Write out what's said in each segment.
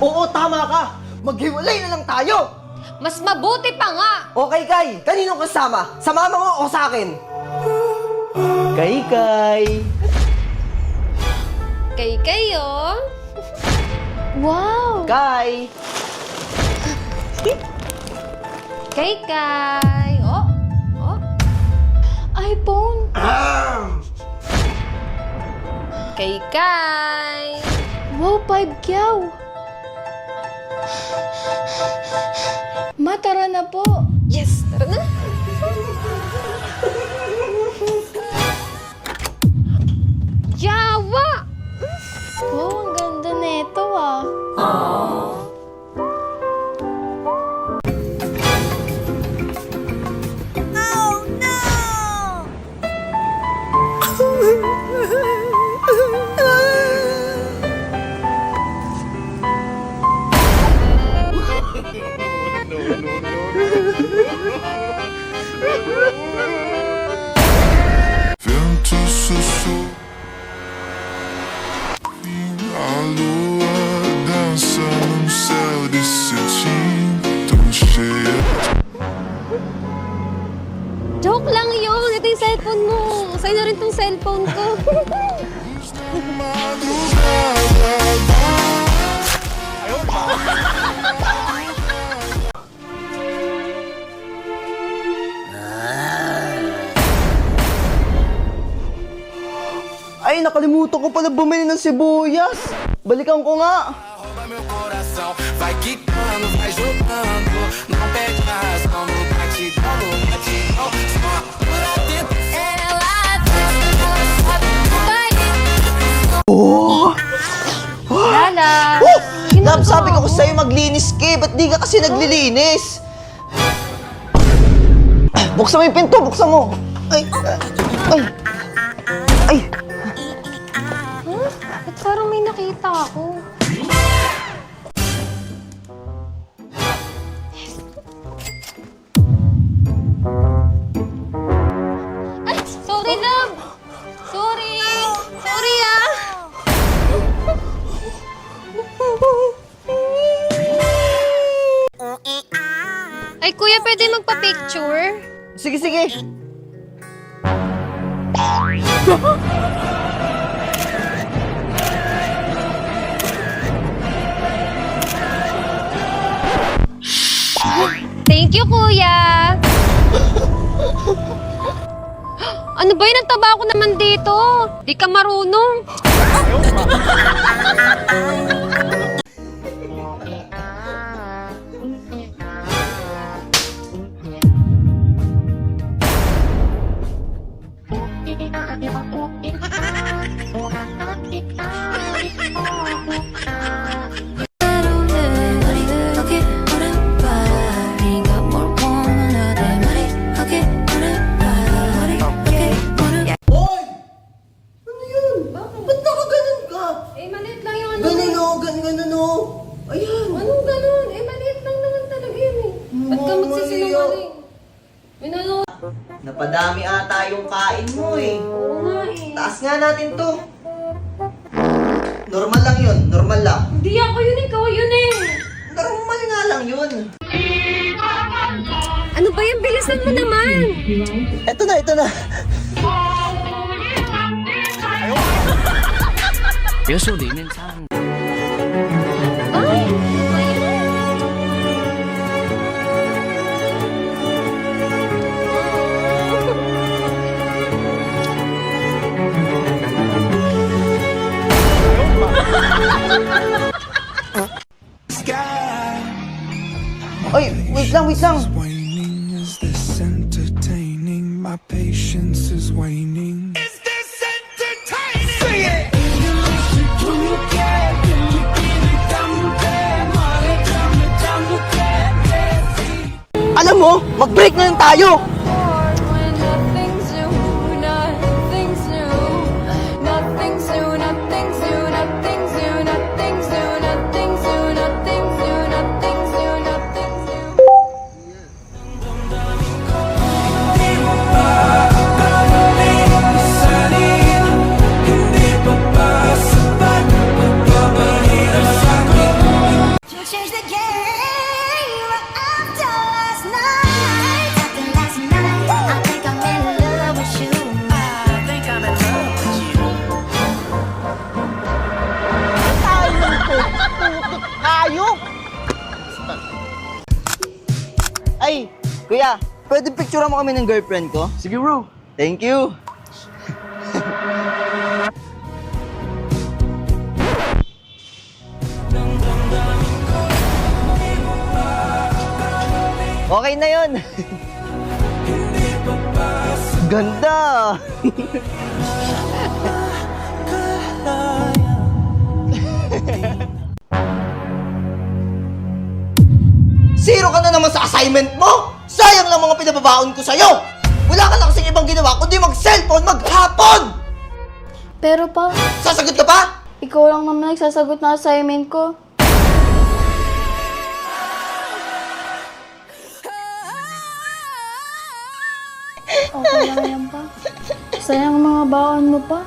Oo, tama ka. Maghiwalay na lang tayo. Mas mabuti pa nga! Okay, Kay. Kaninong kasama? Sa mama mo o sa akin? Kay. Kay kayo? Wow! Kay. Kay. Oh. iPhone! Kay. Wow, 5 kyaw! Ma, tara na po! Yes, tara na. Yawa! Wow, ang ganda neto ah! Vento sussurra a lua dança no céu de cetim tão cheia. Joke lang yun. Ito yung cellphone mo. Sa'yo na rin tong cellphone ko. Ay, nakalimutan ko pala bumili ng sibuyas. Balikan ko nga. Rouba meu coração, vai quicando, vai jogando. Não perde a razão, no batidão, só por atento. Lala! Love, sabi ko sa'yo maglinis ka. Ba't di ka kasi naglilinis? Buksan mo yung pinto, buksan mo. Ay. Ba't parang may nakita ako? Ay! Sorry, love! Sorry! Sorry, ah! Ay, kuya, pwede magpa-picture? Sige. Thank you, kuya! Ano ba yun? Ang taba ko naman dito. Di ka marunong. Hoy! Ano yun? Ba't nakaganon ka? Eh, maliit lang yung ano. Ganun o, ganun o. Ayan. Anong ganun? Eh, maliit lang naman talaga yun eh. Ba't ka magsisinungaling? Minano? Napadami ata yung kain mo eh. Oo nga eh. Taas nga natin to. Normal lang yun, normal lang. Hindi ako yun, ikaw yun eh. Normal nga lang yun. Ano ba yan? Bilisan mo naman. Ito na. Ay, ano ba yan? Ay, wait lang. Waning, is this entertaining? My patience is waning. Is this entertaining? Sing it! Alam mo, mag-break na lang tayo. Ay, kuya, pwede picture mo kami ng girlfriend ko? Sige bro. Thank you. Okay na yun. Ganda. Zero ka na naman sa assignment mo! Sayang lang mga pinababaon ko sa'yo! Wala ka na kasing ibang ginawa kundi mag-cellphone maghapon! Pero pa, Sasagot ka pa? ikaw lang naman nagsasagot na assignment ko. Okay lang yan pa. Sayang ang mga baon mo pa.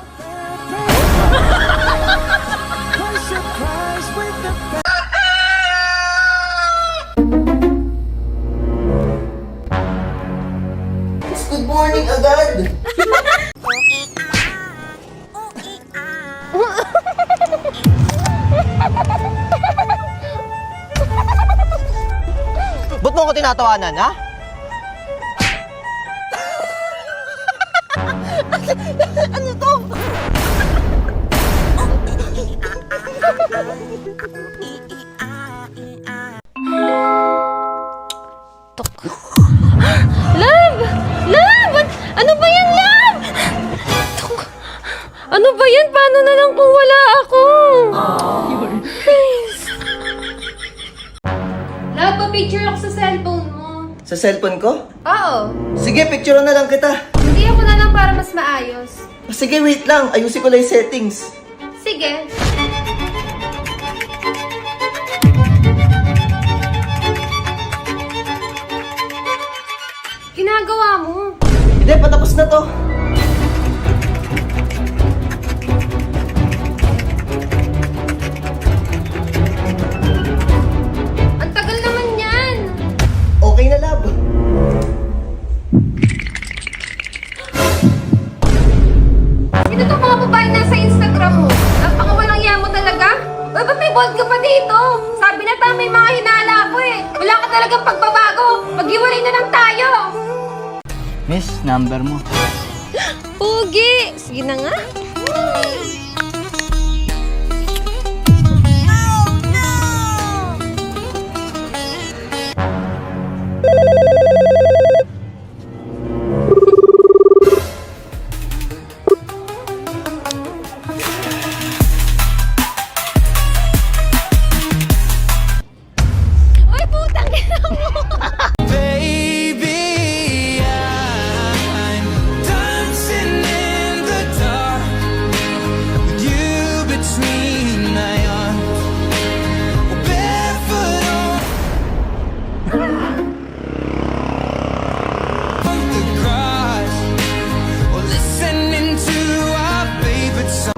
Good morning agad! Ba't mo ako tinatawanan, ha? Ano to? Love! Love! Ano ba yan, Love? Ano ba yan? Paano na lang kung wala ako? Please. Love, pa-picture ako sa cellphone mo. Sa cellphone ko? Oo. Sige, picture na lang kita. Hindi ako na lang para mas maayos. Sige, wait lang. Ayusin ko lang yung settings. Sige. Ginagawa mo. Hindi, patapos na to. Ang tagal naman yan. Okay na, lab. Sino itong mga babae nasa Instagram mo? Napakawalang iya mo talaga? Uy, ba't may bold ka pa dito? Sabi na tayo may mga hinala ko eh. Wala ka talagang pagbabago. Maghiwalay na lang tayo. Miss, number mo. Pugi! Sige na nga. Uy, putang ina mo! Baby, I'm dancing in the dark with you between my arms, barefoot on the grass, or listening to our favorite song.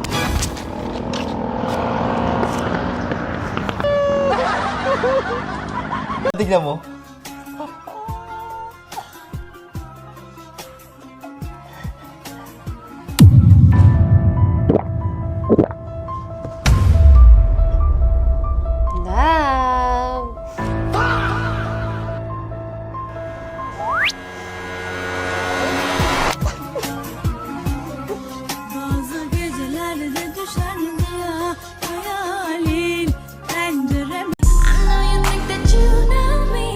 Tignan mo. Love. Bazı gecelerde düşen ya hayalin pencereme. I know you think that you know me,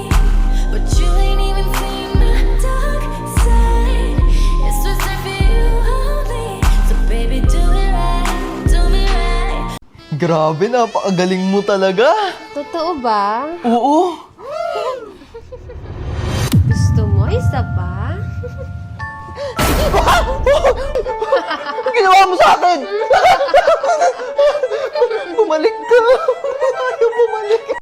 but you ain't even seen the dark side. It's reserved for you only, so baby do it right, do me right. Grabe, napakagaling mo talaga. Totoo ba? Oo. Gusto mo? Isa pa? Ano ginawa mo sa akin? Bumalik ka. Ayaw bumalik.